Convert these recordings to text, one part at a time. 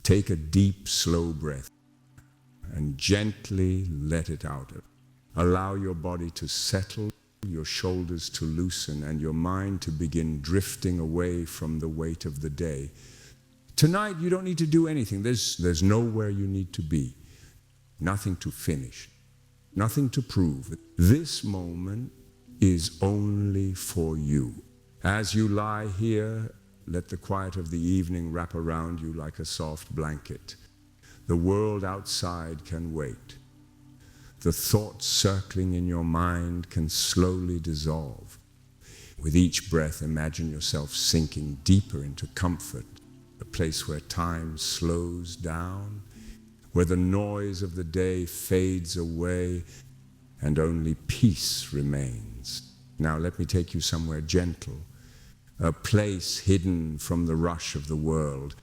Take a deep, slow breath and gently let it out. Allow your body to settle, your shoulders to loosen, and your mind to begin drifting away from the weight of the day. Tonight, you don't need to do anything. There's nowhere you need to be. Nothing to finish. Nothing to prove. This moment is only for you. As you lie here, let the quiet of the evening wrap around you like a soft blanket. The world outside can wait. The thoughts circling in your mind can slowly dissolve. With each breath, imagine yourself sinking deeper into comfort, a place where time slows down, where the noise of the day fades away and only peace remains. Now let me take you somewhere gentle, a place hidden from the rush of the world,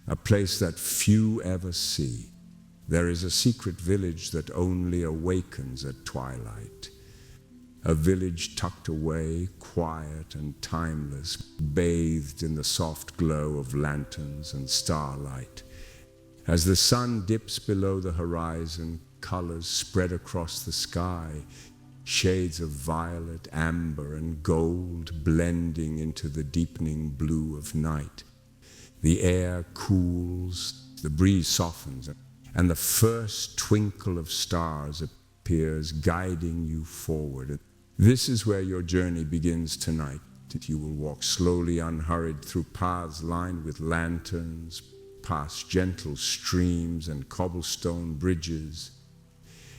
a place that few ever see. There is a secret village that only awakens at twilight. A village tucked away, quiet and timeless, bathed in the soft glow of lanterns and starlight. As the sun dips below the horizon, colors spread across the sky, shades of violet, amber, and gold blending into the deepening blue of night. The air cools, the breeze softens, and the first twinkle of stars appears, guiding you forward. This is where your journey begins tonight. You will walk slowly, unhurried, through paths lined with lanterns, past gentle streams and cobblestone bridges.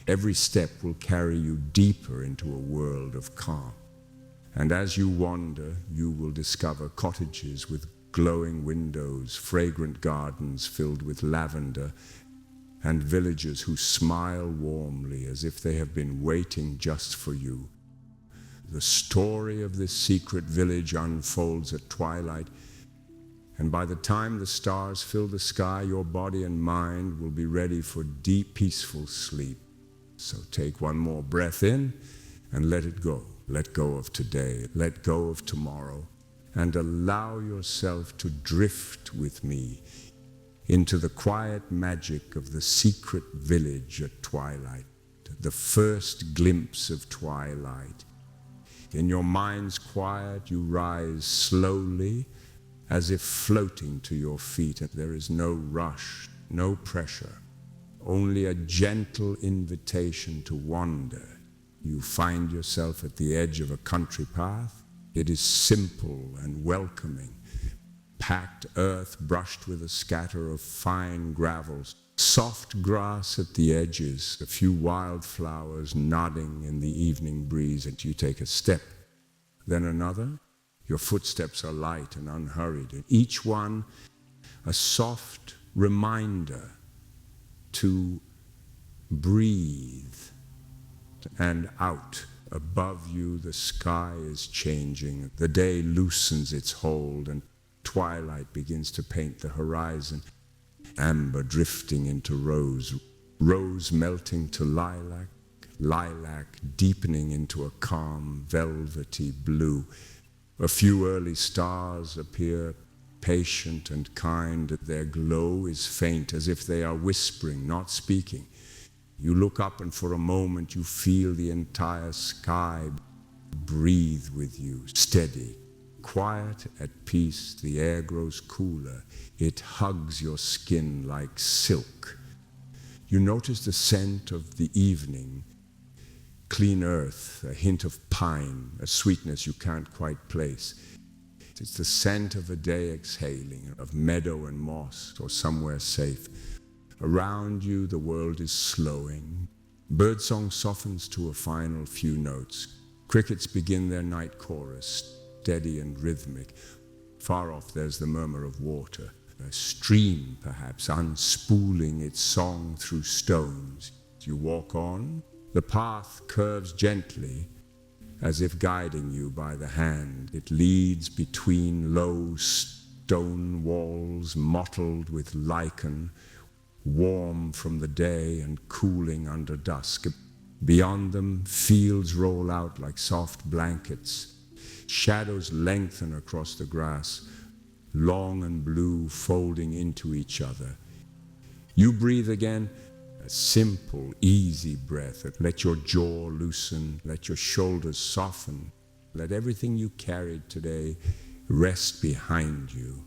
Every step will carry you deeper into a world of calm. And as you wander, you will discover cottages with glowing windows, fragrant gardens filled with lavender, and villagers who smile warmly as if they have been waiting just for you. The story of this secret village unfolds at twilight, and by the time the stars fill the sky, your body and mind will be ready for deep, peaceful sleep. So take one more breath in and let it go. Let go of today, let go of tomorrow, and allow yourself to drift with me into the quiet magic of the secret village at twilight, the first glimpse of twilight. In your mind's quiet, you rise slowly, as if floating to your feet. There is no rush, no pressure, only a gentle invitation to wander. You find yourself at the edge of a country path. It is simple and welcoming. Packed earth brushed with a scatter of fine gravel, soft grass at the edges, a few wildflowers nodding in the evening breeze. And you take a step, then another. Your footsteps are light and unhurried, and each one a soft reminder to breathe. And out above you, the sky is changing. The day loosens its hold, and twilight begins to paint the horizon. Amber drifting into rose, rose melting to lilac, lilac deepening into a calm, velvety blue. A few early stars appear, patient and kind. Their glow is faint, as if they are whispering, not speaking. You look up, and for a moment you feel the entire sky breathe with you, steady. Quiet, at peace, the air grows cooler. It hugs your skin like silk. You notice the scent of the evening, clean earth, a hint of pine, a sweetness you can't quite place. It's the scent of a day exhaling, of meadow and moss, or somewhere safe. Around you, the world is slowing. Birdsong softens to a final few notes. Crickets begin their night chorus, steady and rhythmic. Far off, there's the murmur of water, a stream, perhaps, unspooling its song through stones. You walk on. The path curves gently, as if guiding you by the hand. It leads between low stone walls mottled with lichen, warm from the day and cooling under dusk. Beyond them, fields roll out like soft blankets. Shadows lengthen across the grass. long and blue, folding into each other. You breathe again, a simple, easy breath. Let your jaw loosen, let your shoulders soften. Let everything you carried today rest behind you.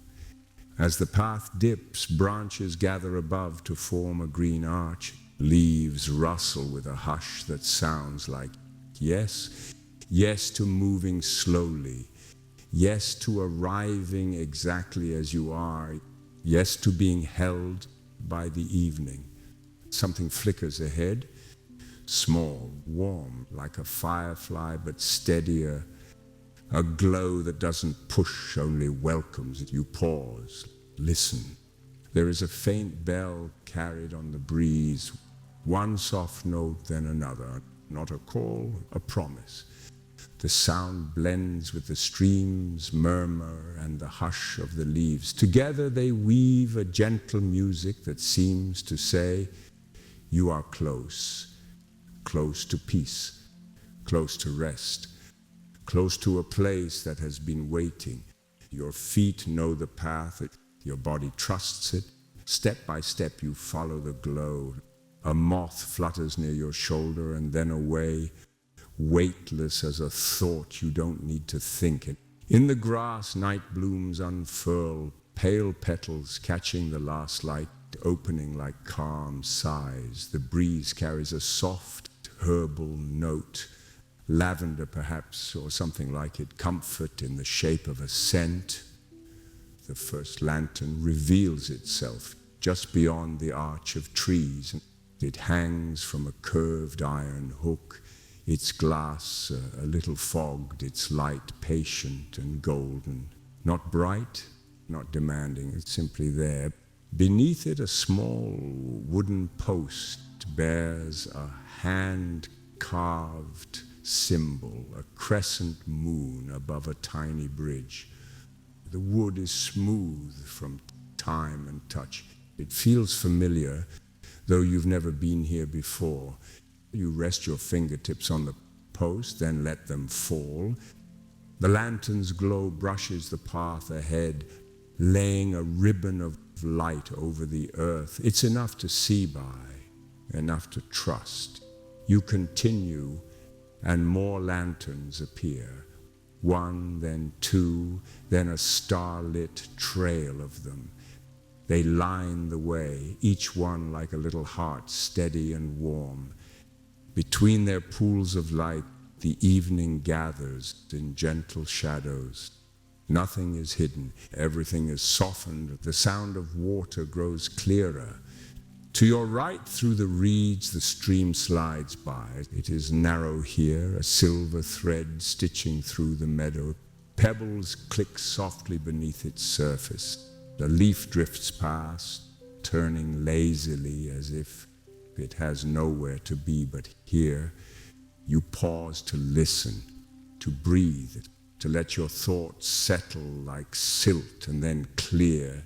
As the path dips, branches gather above to form a green arch. Leaves rustle with a hush that sounds like yes. Yes to moving slowly. Yes to arriving exactly as you are. Yes to being held by the evening. Something flickers ahead, small, warm, like a firefly, but steadier. A glow that doesn't push, only welcomes it. You pause, listen. There is a faint bell carried on the breeze. One soft note, then another. Not a call, a promise. The sound blends with the stream's murmur and the hush of the leaves. Together they weave a gentle music that seems to say, you are close, close to peace, close to rest, close to a place that has been waiting. Your feet know the path, your body trusts it. Step by step you follow the glow. A moth flutters near your shoulder and then away, weightless as a thought you don't need to think it. In the grass, night blooms unfurl, pale petals catching the last light, opening like calm sighs. The breeze carries a soft, herbal note, lavender perhaps, or something like it, comfort in the shape of a scent. The first lantern reveals itself just beyond the arch of trees. It hangs from a curved iron hook, its glass a little fogged, its light patient and golden. Not bright, not demanding, it's simply there. Beneath it, a small wooden post bears a hand-carved symbol, a crescent moon above a tiny bridge. The wood is smooth from time and touch. It feels familiar, though you've never been here before. You rest your fingertips on the post, then let them fall. The lantern's glow brushes the path ahead, laying a ribbon of light over the earth. It's enough to see by, enough to trust. You continue, and more lanterns appear. One, then two, then a starlit trail of them. They line the way, each one like a little heart, steady and warm. Between their pools of light, the evening gathers in gentle shadows. Nothing is hidden, everything is softened. The sound of water grows clearer. To your right, through the reeds, the stream slides by. It is narrow here, a silver thread stitching through the meadow. Pebbles click softly beneath its surface. A leaf drifts past, turning lazily as if it has nowhere to be but here. You pause to listen, to breathe, to let your thoughts settle like silt and then clear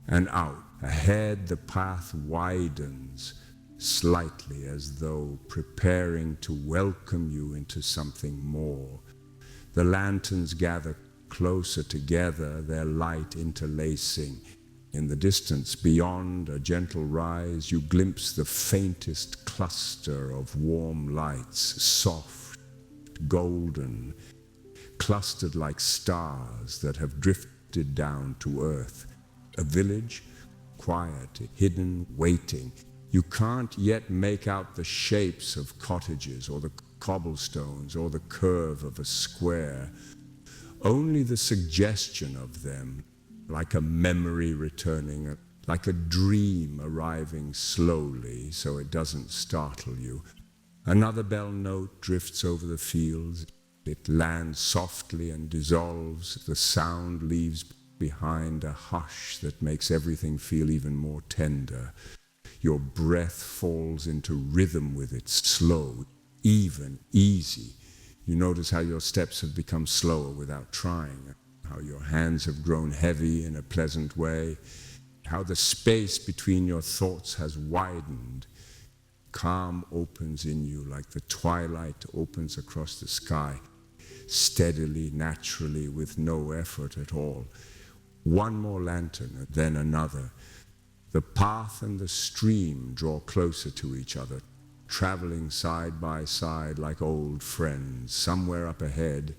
and out. Ahead, the path widens slightly as though preparing to welcome you into something more. The lanterns gather closer together, their light interlacing. In the distance, beyond a gentle rise, you glimpse the faintest cluster of warm lights, soft, golden, clustered like stars that have drifted down to earth. A village, quiet, hidden, waiting. You can't yet make out the shapes of cottages or the cobblestones or the curve of a square. Only the suggestion of them, like a memory returning, like a dream arriving slowly so it doesn't startle you. Another bell note drifts over the fields. It lands softly and dissolves. The sound leaves behind a hush that makes everything feel even more tender. Your breath falls into rhythm with it, slow, even, easy. You notice how your steps have become slower without trying, how your hands have grown heavy in a pleasant way, how the space between your thoughts has widened. Calm opens in you like the twilight opens across the sky, steadily, naturally, with no effort at all. One more lantern, then another. The path and the stream draw closer to each other, traveling side by side like old friends. Somewhere up ahead,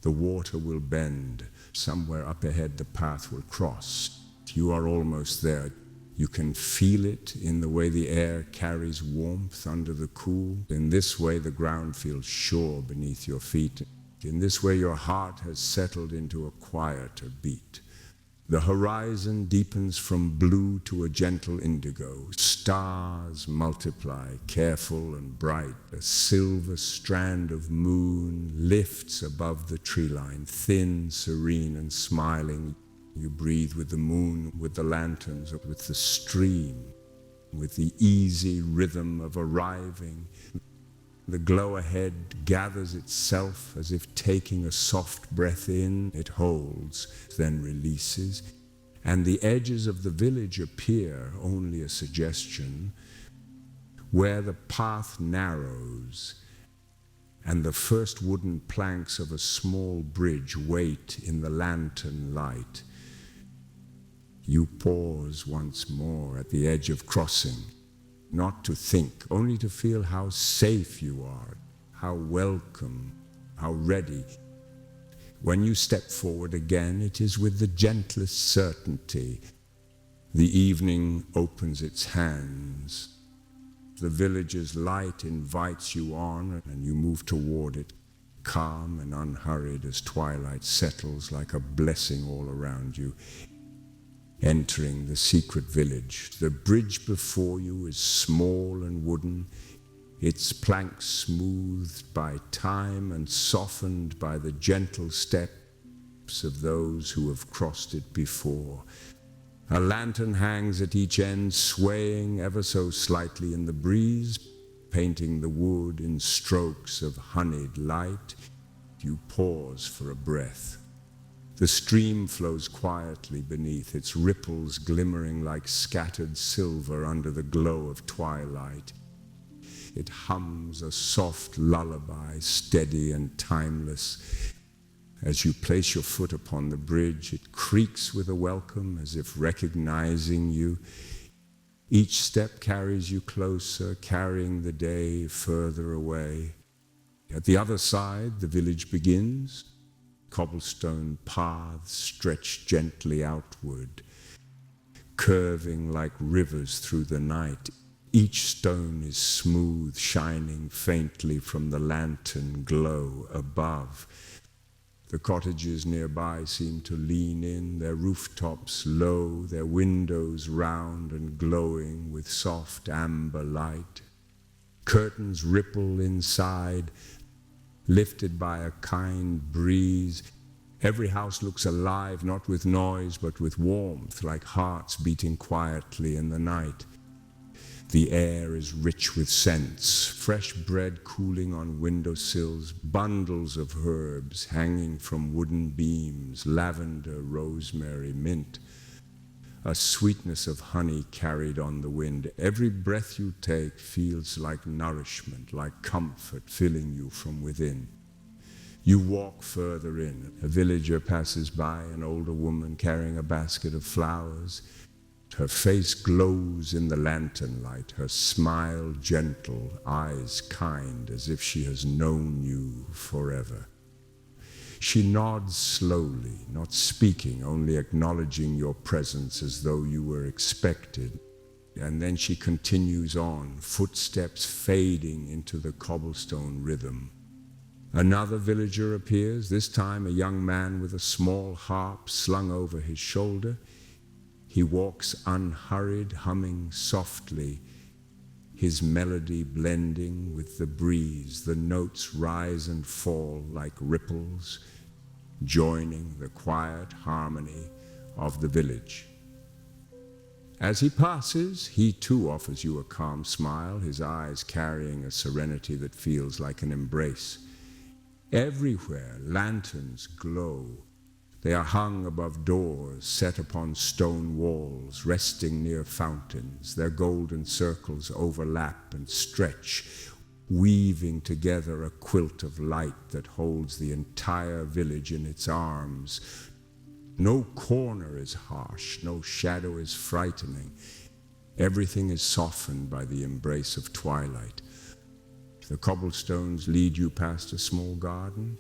the water will bend. Somewhere up ahead, the path will cross. You are almost there. You can feel it in the way the air carries warmth under the cool. In this way, the ground feels sure beneath your feet. In this way, your heart has settled into a quieter beat. The horizon deepens from blue to a gentle indigo. Stars multiply, careful and bright. A silver strand of moon lifts above the tree line, thin, serene, and smiling. You breathe with the moon, with the lanterns, with the stream, with the easy rhythm of arriving. The glow ahead gathers itself as if taking a soft breath in. It holds, then releases, and the edges of the village appear only a suggestion, where the path narrows and the first wooden planks of a small bridge wait in the lantern light. You pause once more at the edge of crossing, not to think, only to feel how safe you are, how welcome, how ready. When you step forward again, it is with the gentlest certainty. The evening opens its hands. The village's light invites you on, and you move toward it, calm and unhurried as twilight settles like a blessing all around you. Entering the secret village, the bridge before you is small and wooden, its planks smoothed by time and softened by the gentle steps of those who have crossed it before. A lantern hangs at each end, swaying ever so slightly in the breeze, painting the wood in strokes of honeyed light. You pause for a breath. The stream flows quietly beneath, its ripples glimmering like scattered silver under the glow of twilight. It hums a soft lullaby, steady and timeless. As you place your foot upon the bridge, it creaks with a welcome, as if recognizing you. Each step carries you closer, carrying the day further away. At the other side, the village begins. Cobblestone paths stretch gently outward, curving like rivers through the night. Each stone is smooth, shining faintly from the lantern glow above. The cottages nearby seem to lean in, their rooftops low, their windows round and glowing with soft amber light. Curtains ripple inside, lifted by a kind breeze. Every house looks alive, not with noise, but with warmth, like hearts beating quietly in the night. The air is rich with scents, fresh bread cooling on windowsills, bundles of herbs hanging from wooden beams, lavender, rosemary, mint. A sweetness of honey carried on the wind. Every breath you take feels like nourishment, like comfort filling you from within. You walk further in. A villager passes by, an older woman carrying a basket of flowers. Her face glows in the lantern light, her smile gentle, eyes kind, as if she has known you forever. She nods slowly, not speaking, only acknowledging your presence as though you were expected. And then she continues on, footsteps fading into the cobblestone rhythm. Another villager appears, this time a young man with a small harp slung over his shoulder. He walks unhurried, humming softly, his melody blending with the breeze. The notes rise and fall like ripples, joining the quiet harmony of the village. As he passes, he too offers you a calm smile, his eyes carrying a serenity that feels like an embrace. Everywhere, lanterns glow. They are hung above doors, set upon stone walls, resting near fountains. Their golden circles overlap and stretch, weaving together a quilt of light that holds the entire village in its arms. No corner is harsh, no shadow is frightening. Everything is softened by the embrace of twilight. The cobblestones lead you past a small garden.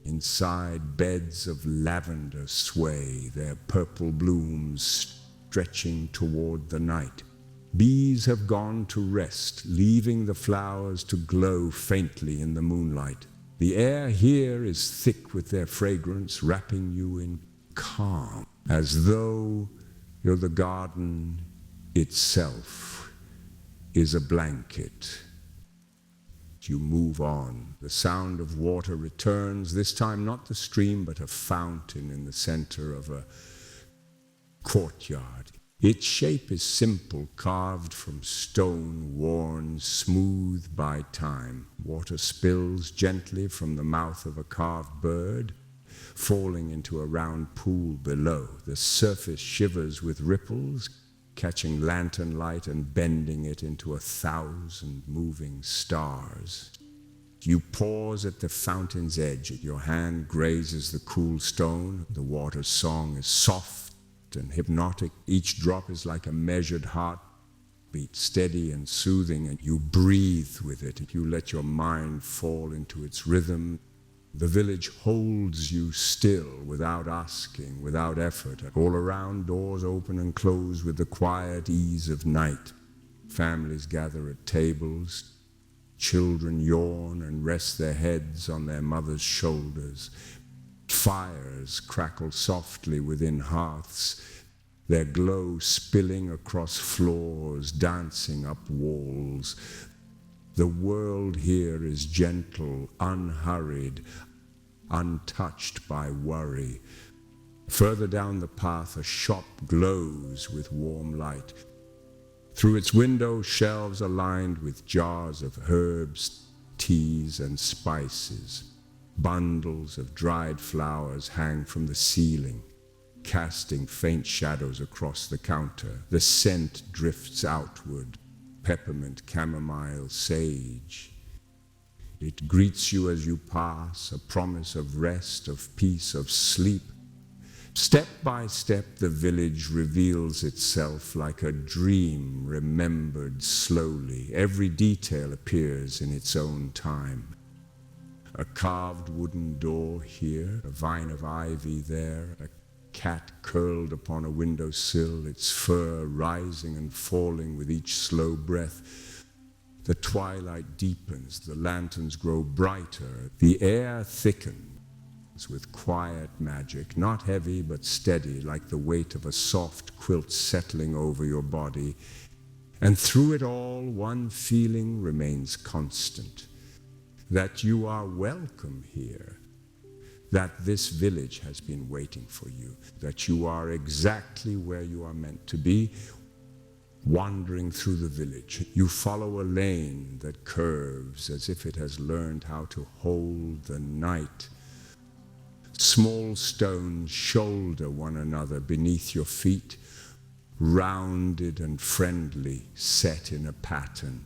Inside, beds of lavender sway, their purple blooms stretching toward the night. Bees have gone to rest, leaving the flowers to glow faintly in the moonlight. The air here is thick with their fragrance, wrapping you in calm, as though the garden itself is a blanket. You move on. The sound of water returns, this time not the stream, but a fountain in the center of a courtyard. Its shape is simple, carved from stone, worn smooth by time. Water spills gently from the mouth of a carved bird, falling into a round pool below. The surface shivers with ripples, catching lantern light and bending it into 1,000 moving stars. You pause at the fountain's edge. Your hand grazes the cool stone. The water's song is soft and hypnotic. Each drop is like a measured heartbeat, steady and soothing, and you breathe with it. You let your mind fall into its rhythm. The village holds you still, without asking, without effort. All around, doors open and close with the quiet ease of night. Families gather at tables. Children yawn and rest their heads on their mothers' shoulders. Fires crackle softly within hearths, their glow spilling across floors, dancing up walls. The world here is gentle, unhurried, untouched by worry. Further down the path, a shop glows with warm light. Through its window, shelves are lined with jars of herbs, teas, and spices. Bundles of dried flowers hang from the ceiling, casting faint shadows across the counter. The scent drifts outward, peppermint, chamomile, sage. It greets you as you pass, a promise of rest, of peace, of sleep. Step by step, the village reveals itself like a dream remembered slowly. Every detail appears in its own time. A carved wooden door here, a vine of ivy there, a cat curled upon a windowsill, its fur rising and falling with each slow breath. The twilight deepens, the lanterns grow brighter, the air thickens with quiet magic, not heavy but steady, like the weight of a soft quilt settling over your body. And through it all, one feeling remains constant, that you are welcome here, that this village has been waiting for you, that you are exactly where you are meant to be. Wandering through the village, you follow a lane that curves as if it has learned how to hold the night. Small stones shoulder one another beneath your feet, rounded and friendly, set in a pattern.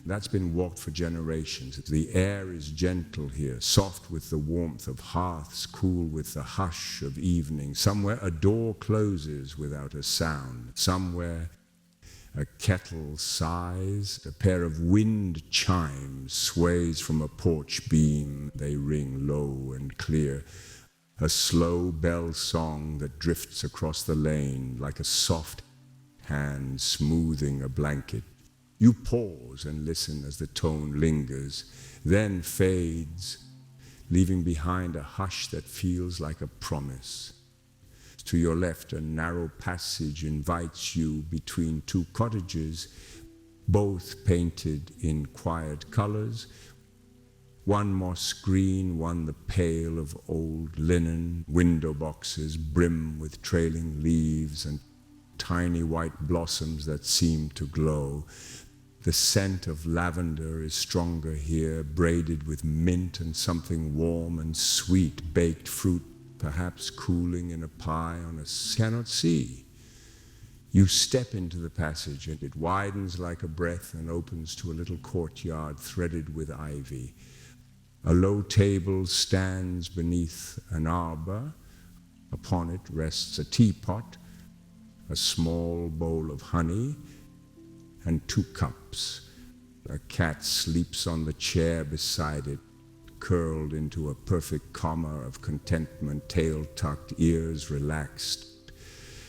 That's been walked for generations. The air is gentle here, soft with the warmth of hearths, cool with the hush of evening. Somewhere a door closes without a sound. Somewhere a kettle sighs, a pair of wind chimes sways from a porch beam. They ring low and clear, a slow bell song that drifts across the lane like a soft hand smoothing a blanket. You pause and listen as the tone lingers, then fades, leaving behind a hush that feels like a promise. To your left, a narrow passage invites you between two cottages, both painted in quiet colors. One moss green, one the pale of old linen, window boxes brim with trailing leaves and tiny white blossoms that seem to glow. The scent of lavender is stronger here, braided with mint and something warm and sweet, baked fruit perhaps cooling in a pie on a cannot see. You step into the passage and it widens like a breath and opens to a little courtyard threaded with ivy. A low table stands beneath an arbor. Upon it rests a teapot, a small bowl of honey, and 2 cups. A cat sleeps on the chair beside it, curled into a perfect comma of contentment, tail tucked, ears relaxed.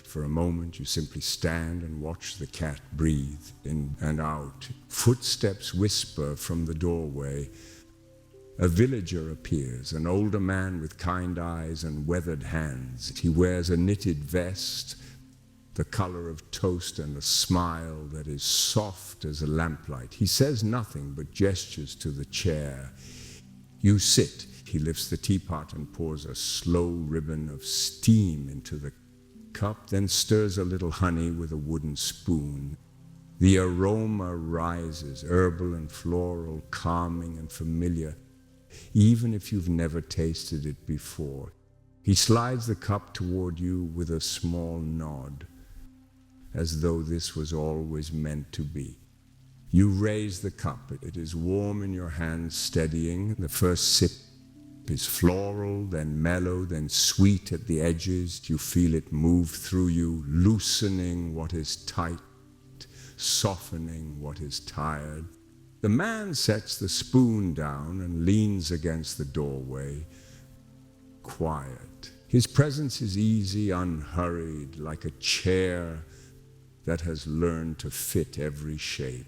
For a moment you simply stand and watch the cat breathe in and out. Footsteps whisper from the doorway. A villager appears, an older man with kind eyes and weathered hands. He wears a knitted vest, the color of toast, and a smile that is soft as a lamplight. He says nothing but gestures to the chair. You sit. He lifts the teapot and pours a slow ribbon of steam into the cup, then stirs a little honey with a wooden spoon. The aroma rises, herbal and floral, calming and familiar, even if you've never tasted it before. He slides the cup toward you with a small nod, as though this was always meant to be. You raise the cup. It is warm in your hand, steadying. The first sip is floral, then mellow, then sweet at the edges. You feel it move through you, loosening what is tight, softening what is tired. The man sets the spoon down and leans against the doorway, quiet. His presence is easy, unhurried, like a chair that has learned to fit every shape.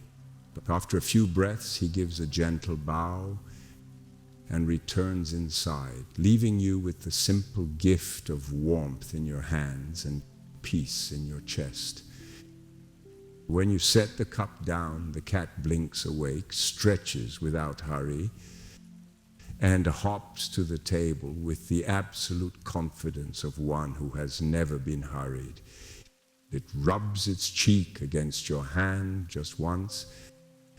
After a few breaths, he gives a gentle bow and returns inside, leaving you with the simple gift of warmth in your hands and peace in your chest. When you set the cup down, the cat blinks awake, stretches without hurry, and hops to the table with the absolute confidence of one who has never been hurried. It rubs its cheek against your hand just once,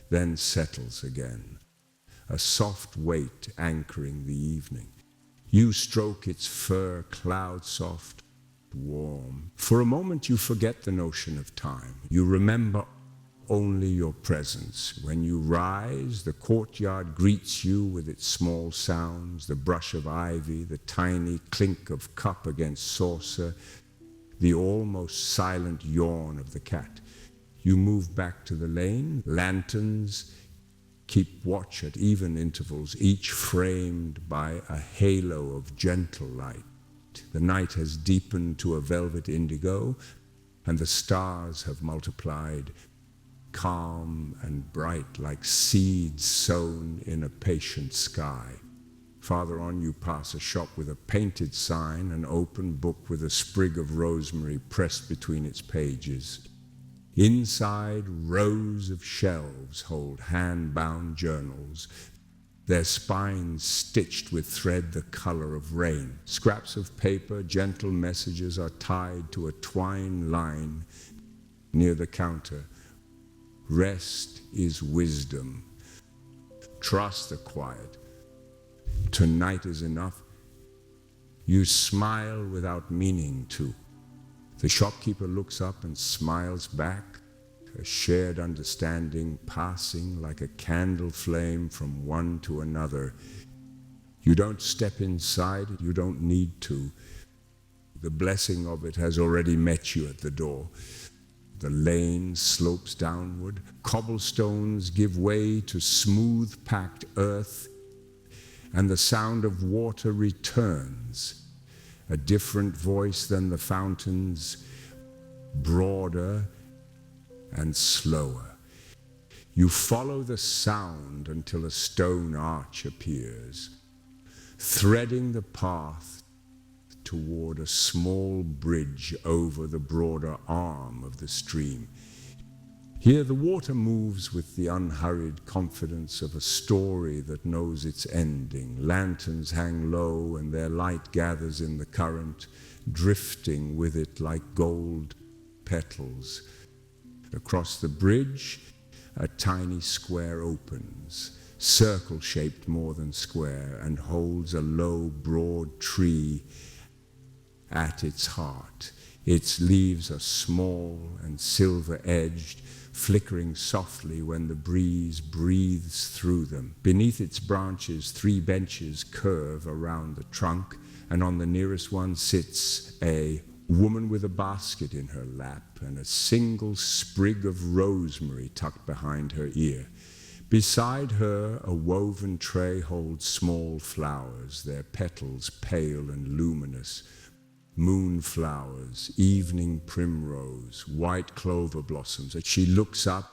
then settles again, a soft weight anchoring the evening. You stroke its fur, cloud soft, warm. For a moment you forget the notion of time. You remember only your presence. When you rise, the courtyard greets you with its small sounds, the brush of ivy, the tiny clink of cup against saucer, the almost silent yawn of the cat. You move back to the lane. Lanterns keep watch at even intervals, each framed by a halo of gentle light. The night has deepened to a velvet indigo, and the stars have multiplied, calm and bright like seeds sown in a patient sky. Farther on you pass a shop with a painted sign, an open book with a sprig of rosemary pressed between its pages. Inside, rows of shelves hold hand-bound journals, their spines stitched with thread the color of rain. Scraps of paper, gentle messages are tied to a twine line near the counter. Rest is wisdom. Trust the quiet. Tonight is enough. You smile without meaning to. The shopkeeper looks up and smiles back, a shared understanding passing like a candle flame from one to another. You don't step inside, you don't need to. The blessing of it has already met you at the door. The lane slopes downward, cobblestones give way to smooth-packed earth, and the sound of water returns, a different voice than the fountains, broader and slower. You follow the sound until a stone arch appears, threading the path toward a small bridge over the broader arm of the stream. Here the water moves with the unhurried confidence of a story that knows its ending. Lanterns hang low and their light gathers in the current, drifting with it like gold petals. Across the bridge, a tiny square opens, circle-shaped more than square, and holds a low, broad tree at its heart. Its leaves are small and silver-edged, flickering softly when the breeze breathes through them. Beneath its branches, 3 benches curve around the trunk, and on the nearest one sits a woman with a basket in her lap and a single sprig of rosemary tucked behind her ear. Beside her, a woven tray holds small flowers, their petals pale and luminous. Moonflowers, evening primrose, white clover blossoms. She looks up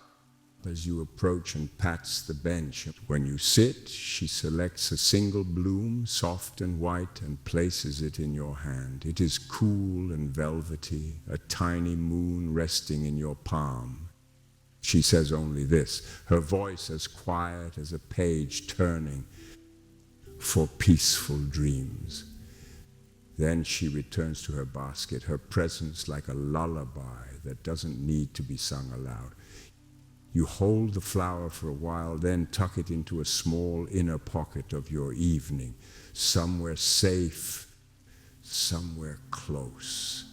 as you approach and pats the bench. When you sit, she selects a single bloom, soft and white, and places it in your hand. It is cool and velvety, a tiny moon resting in your palm. She says only this, her voice as quiet as a page turning for peaceful dreams. Then she returns to her basket, her presence like a lullaby that doesn't need to be sung aloud. You hold the flower for a while, then tuck it into a small inner pocket of your evening, somewhere safe, somewhere close.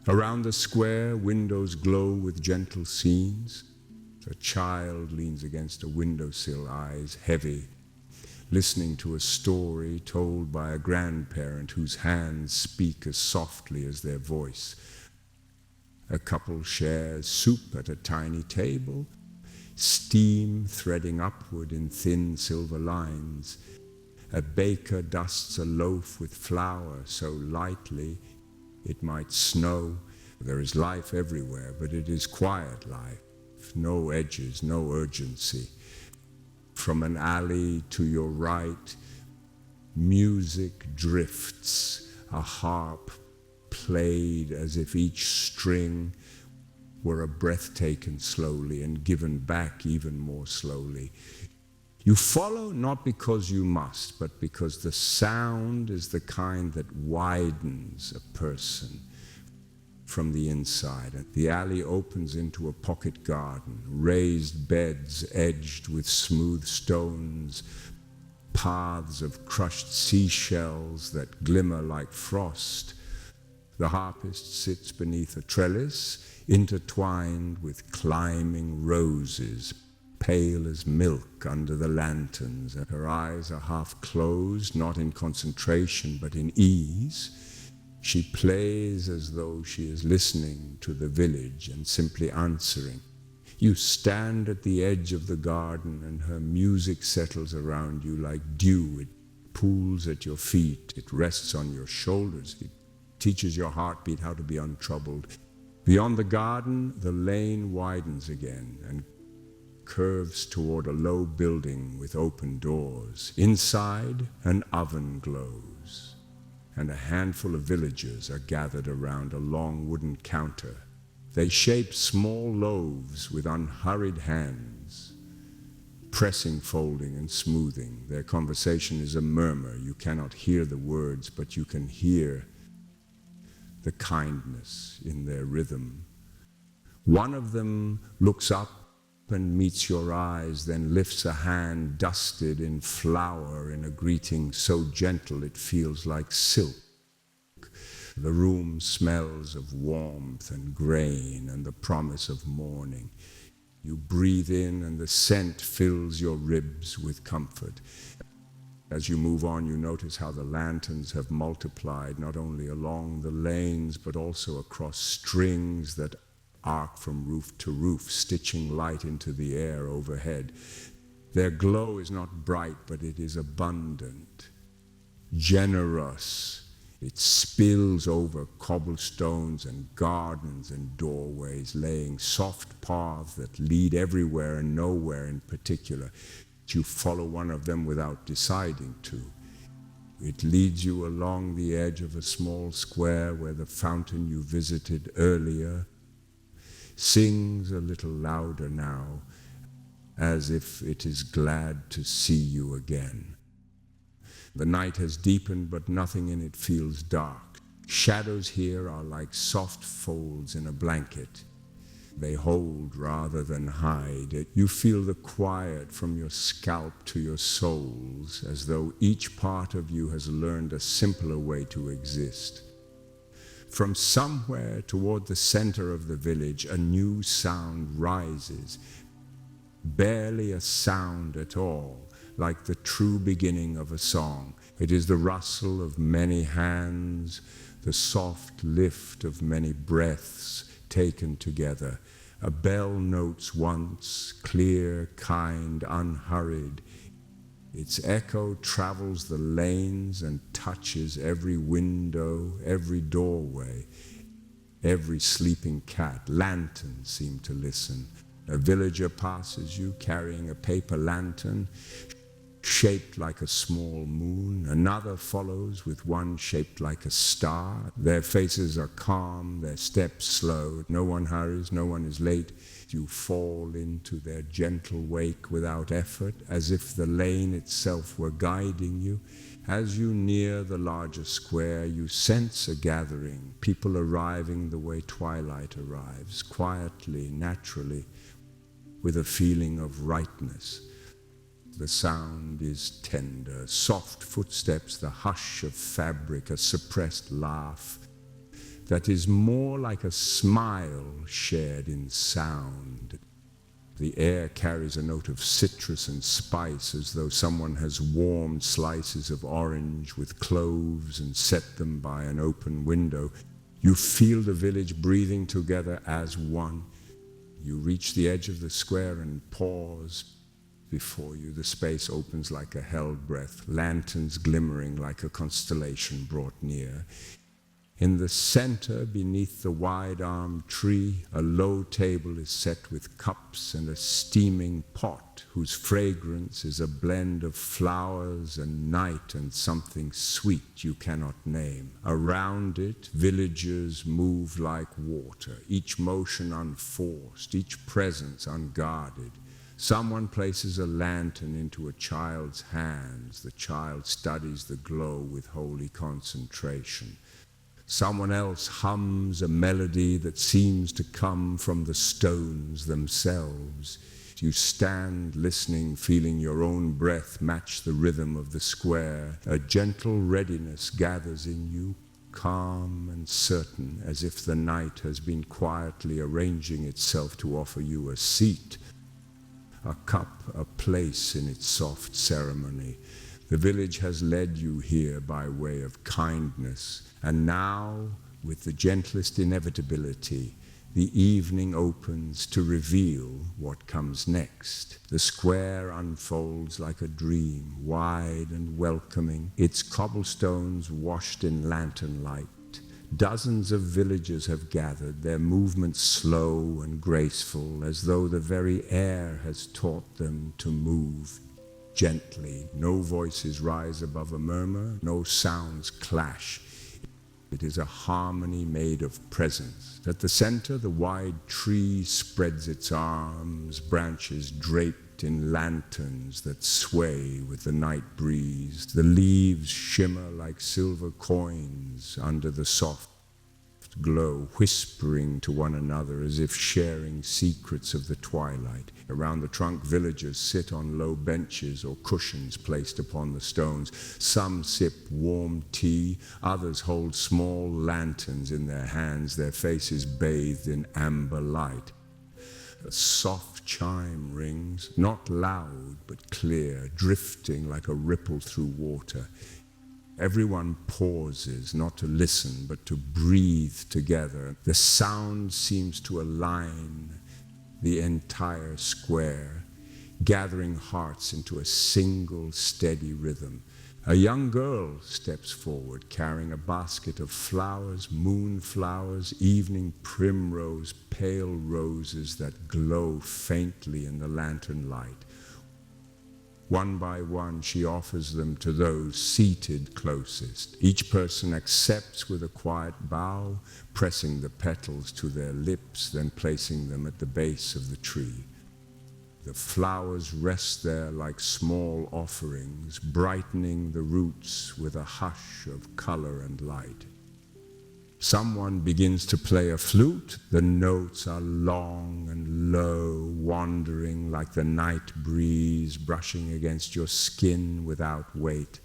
Around the square, windows glow with gentle scenes. A child leans against a windowsill, eyes heavy, listening to a story told by a grandparent whose hands speak as softly as their voice. A couple shares soup at a tiny table, steam threading upward in thin silver lines. A baker dusts a loaf with flour so lightly it might snow. There is life everywhere, but it is quiet life. No edges, no urgency. From an alley to your right, music drifts, a harp played as if each string were a breath taken slowly and given back even more slowly. You follow not because you must, but because the sound is the kind that widens a person from the inside. The alley opens into a pocket garden, raised beds edged with smooth stones, paths of crushed seashells that glimmer like frost. The harpist sits beneath a trellis, intertwined with climbing roses, pale as milk under the lanterns. Her eyes are half closed, not in concentration, but in ease. She plays as though she is listening to the village and simply answering. You stand at the edge of the garden and her music settles around you like dew. It pools at your feet. It rests on your shoulders. It teaches your heartbeat how to be untroubled. Beyond the garden, the lane widens again and curves toward a low building with open doors. Inside, an oven glows, and a handful of villagers are gathered around a long wooden counter. They shape small loaves with unhurried hands, pressing, folding, and smoothing. Their conversation is a murmur. You cannot hear the words, but you can hear the kindness in their rhythm. One of them looks up and meets your eyes, then lifts a hand dusted in flour in a greeting so gentle it feels like silk. The room smells of warmth and grain and the promise of morning. You breathe in and the scent fills your ribs with comfort. As you move on, you notice how the lanterns have multiplied not only along the lanes but also across strings that arc from roof to roof, stitching light into the air overhead. Their glow is not bright, but it is abundant, generous. It spills over cobblestones and gardens and doorways, laying soft paths that lead everywhere and nowhere in particular. You follow one of them without deciding to. It leads you along the edge of a small square where the fountain you visited earlier sings a little louder now, as if it is glad to see you again. The night has deepened, but nothing in it feels dark. Shadows here are like soft folds in a blanket. They hold rather than hide. You feel the quiet from your scalp to your soles, as though each part of you has learned a simpler way to exist. From somewhere toward the center of the village, a new sound rises. Barely a sound at all, like the true beginning of a song. It is the rustle of many hands, the soft lift of many breaths taken together. A bell notes once, clear, kind, unhurried. Its echo travels the lanes and touches every window, every doorway, every sleeping cat. Lanterns seem to listen. A villager passes you carrying a paper lantern, shaped like a small moon. Another follows with one shaped like a star. Their faces are calm, their steps slow. No one hurries, no one is late. You fall into their gentle wake without effort, as if the lane itself were guiding you. As you near the larger square, you sense a gathering, people arriving the way twilight arrives, quietly, naturally, with a feeling of rightness. The sound is tender, soft footsteps, the hush of fabric, a suppressed laugh that is more like a smile shared in sound. The air carries a note of citrus and spice, as though someone has warmed slices of orange with cloves and set them by an open window. You feel the village breathing together as one. You reach the edge of the square and pause. Before you, the space opens like a held breath, lanterns glimmering like a constellation brought near. In the center, beneath the wide-armed tree, a low table is set with cups and a steaming pot whose fragrance is a blend of flowers and night and something sweet you cannot name. Around it, villagers move like water, each motion unforced, each presence unguarded. Someone places a lantern into a child's hands. The child studies the glow with holy concentration. Someone else hums a melody that seems to come from the stones themselves. You stand listening, feeling your own breath match the rhythm of the square. A gentle readiness gathers in you, calm and certain, as if the night has been quietly arranging itself to offer you a seat, a cup, a place in its soft ceremony. The village has led you here by way of kindness, and now, with the gentlest inevitability, the evening opens to reveal what comes next. The square unfolds like a dream, wide and welcoming, its cobblestones washed in lantern light. Dozens of villagers have gathered, their movements slow and graceful, as though the very air has taught them to move gently. No voices rise above a murmur, no sounds clash. It is a harmony made of presence. At the center, the wide tree spreads its arms, branches draped in lanterns that sway with the night breeze. The leaves shimmer like silver coins under the soft glow, whispering to one another as if sharing secrets of the twilight. Around the trunk, villagers sit on low benches or cushions placed upon the stones. Some sip warm tea, others hold small lanterns in their hands, their faces bathed in amber light. A soft chime rings, not loud but clear, drifting like a ripple through water. Everyone pauses, not to listen, but to breathe together. The sound seems to align the entire square, gathering hearts into a single steady rhythm. A young girl steps forward, carrying a basket of flowers, moonflowers, evening primrose, pale roses that glow faintly in the lantern light. One by one, she offers them to those seated closest. Each person accepts with a quiet bow, pressing the petals to their lips, then placing them at the base of the tree. The flowers rest there like small offerings, brightening the roots with a hush of color and light. Someone begins to play a flute. The notes are long and low, wandering like the night breeze brushing against your skin without weight.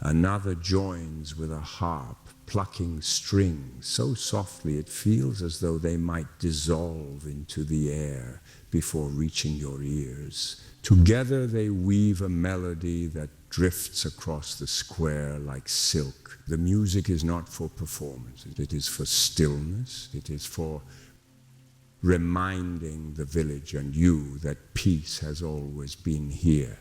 Another joins with a harp, plucking strings so softly it feels as though they might dissolve into the air before reaching your ears. Together they weave a melody that drifts across the square like silk. The music is not for performance. It is for stillness. It is for reminding the village and you that peace has always been here.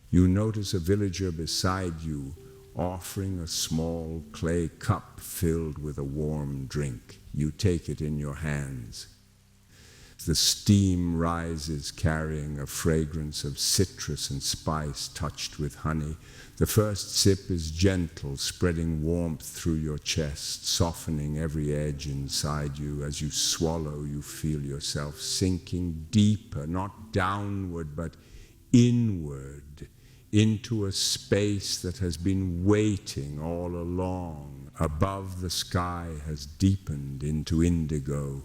You notice a villager beside you offering a small clay cup filled with a warm drink. You take it in your hands. The steam rises, carrying a fragrance of citrus and spice touched with honey. The first sip is gentle, spreading warmth through your chest, softening every edge inside you. As you swallow, you feel yourself sinking deeper, not downward, but inward, into a space that has been waiting all along. Above, the sky has deepened into indigo.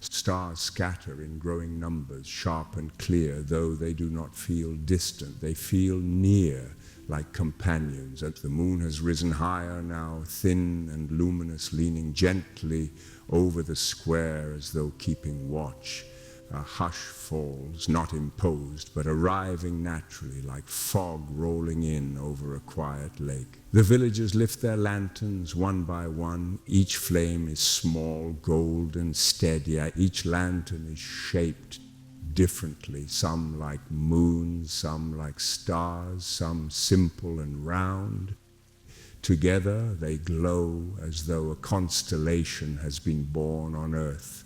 Stars scatter in growing numbers, sharp and clear, though they do not feel distant. They feel near, like companions. And the moon has risen higher now, thin and luminous, leaning gently over the square as though keeping watch. A hush falls, not imposed, but arriving naturally, like fog rolling in over a quiet lake. The villagers lift their lanterns one by one. Each flame is small, golden, steady. Each lantern is shaped differently, some like moons, some like stars, some simple and round. Together they glow as though a constellation has been born on earth.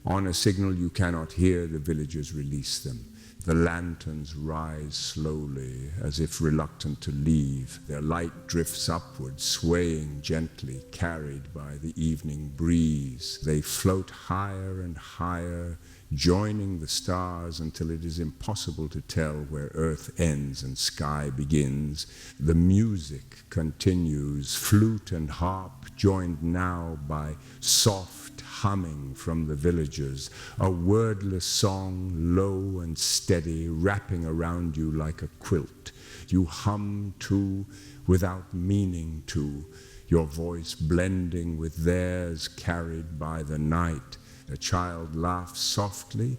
On a signal you cannot hear, the villagers release them. The lanterns rise slowly, as if reluctant to leave. Their light drifts upward, swaying gently, carried by the evening breeze. They float higher and higher, joining the stars until it is impossible to tell where earth ends and sky begins. The music continues, flute and harp joined now by soft humming from the villagers, a wordless song, low and steady, wrapping around you like a quilt. You hum too, without meaning to, your voice blending with theirs, carried by the night. A child laughs softly,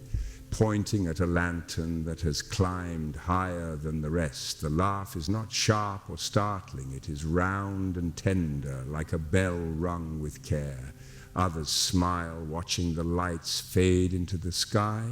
pointing at a lantern that has climbed higher than the rest. The laugh is not sharp or startling. It is round and tender, like a bell rung with care. Others smile, watching the lights fade into the sky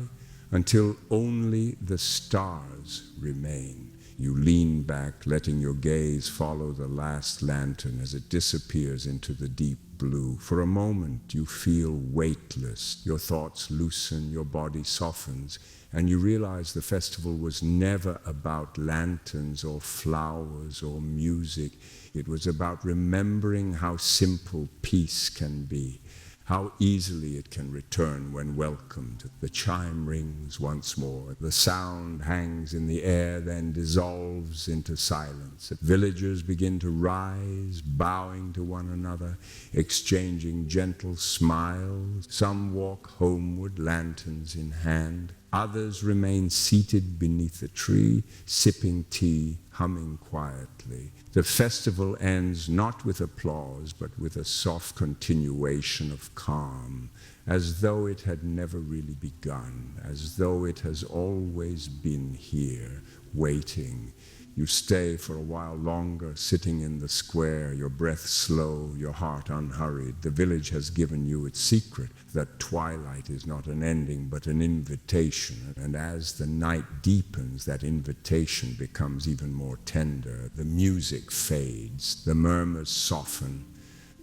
until only the stars remain. You lean back, letting your gaze follow the last lantern as it disappears into the deep blue. For a moment, you feel weightless. Your thoughts loosen, your body softens, and you realize the festival was never about lanterns or flowers or music. It was about remembering how simple peace can be, how easily it can return when welcomed. The chime rings once more. The sound hangs in the air, then dissolves into silence. Villagers begin to rise, bowing to one another, exchanging gentle smiles. Some walk homeward, lanterns in hand. Others remain seated beneath a tree, sipping tea, humming quietly. The festival ends not with applause, but with a soft continuation of calm, as though it had never really begun, as though it has always been here, waiting. You stay for a while longer, sitting in the square, your breath slow, your heart unhurried. The village has given you its secret, that twilight is not an ending, but an invitation. And as the night deepens, that invitation becomes even more tender. The music fades, the murmurs soften.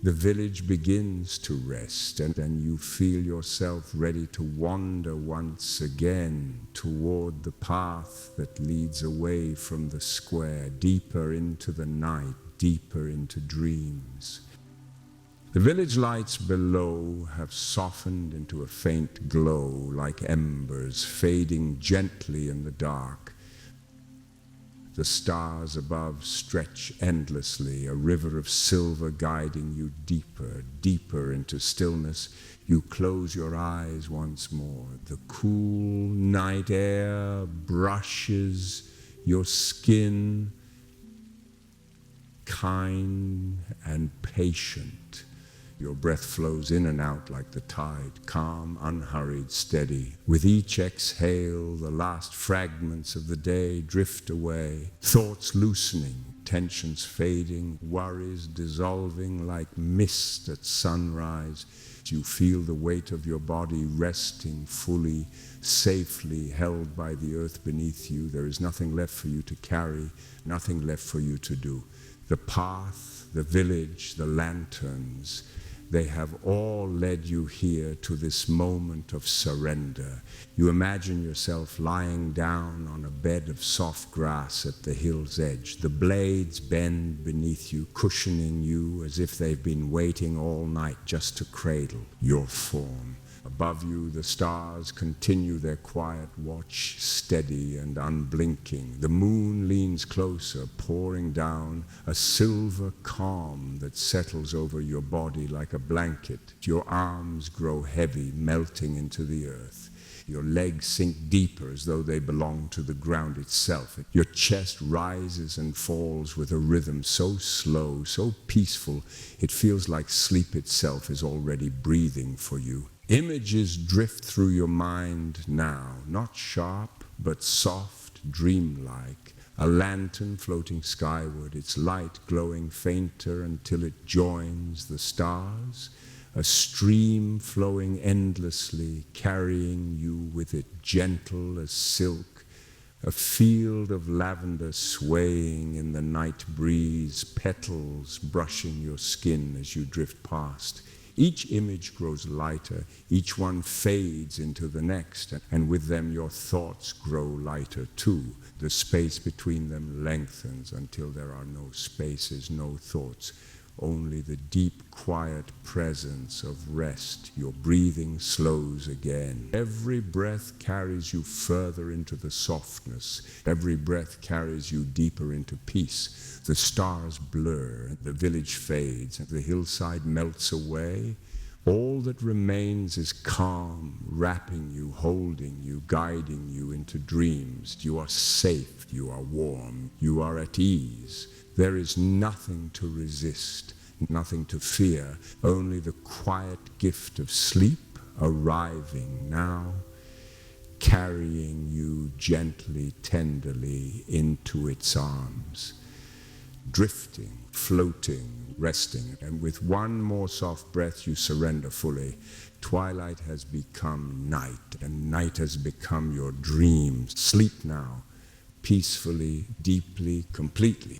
The village begins to rest, and then you feel yourself ready to wander once again toward the path that leads away from the square, deeper into the night, deeper into dreams. The village lights below have softened into a faint glow, like embers fading gently in the dark. The stars above stretch endlessly, a river of silver guiding you deeper, deeper into stillness. You close your eyes once more. The cool night air brushes your skin, kind and patient. Your breath flows in and out like the tide, calm, unhurried, steady. With each exhale, the last fragments of the day drift away, thoughts loosening, tensions fading, worries dissolving like mist at sunrise. You feel the weight of your body resting fully, safely held by the earth beneath you. There is nothing left for you to carry, nothing left for you to do. The path, the village, the lanterns, they have all led you here to this moment of surrender. You imagine yourself lying down on a bed of soft grass at the hill's edge. The blades bend beneath you, cushioning you as if they've been waiting all night just to cradle your form. Above you, the stars continue their quiet watch, steady and unblinking. The moon leans closer, pouring down a silver calm that settles over your body like a blanket. Your arms grow heavy, melting into the earth. Your legs sink deeper as though they belong to the ground itself. Your chest rises and falls with a rhythm so slow, so peaceful, it feels like sleep itself is already breathing for you. Images drift through your mind now, not sharp, but soft, dreamlike. A lantern floating skyward, its light glowing fainter until it joins the stars. A stream flowing endlessly, carrying you with it, gentle as silk. A field of lavender swaying in the night breeze, petals brushing your skin as you drift past. Each image grows lighter, each one fades into the next, and with them your thoughts grow lighter too. The space between them lengthens until there are no spaces, no thoughts, only the deep, quiet presence of rest. Your breathing slows again. Every breath carries you further into the softness. Every breath carries you deeper into peace. The stars blur, the village fades, and the hillside melts away. All that remains is calm, wrapping you, holding you, guiding you into dreams. You are safe, you are warm, you are at ease. There is nothing to resist, nothing to fear, only the quiet gift of sleep arriving now, carrying you gently, tenderly into its arms. Drifting, floating, resting, and with one more soft breath you surrender fully. Twilight has become night, and night has become your dream. Sleep now, peacefully, deeply, completely.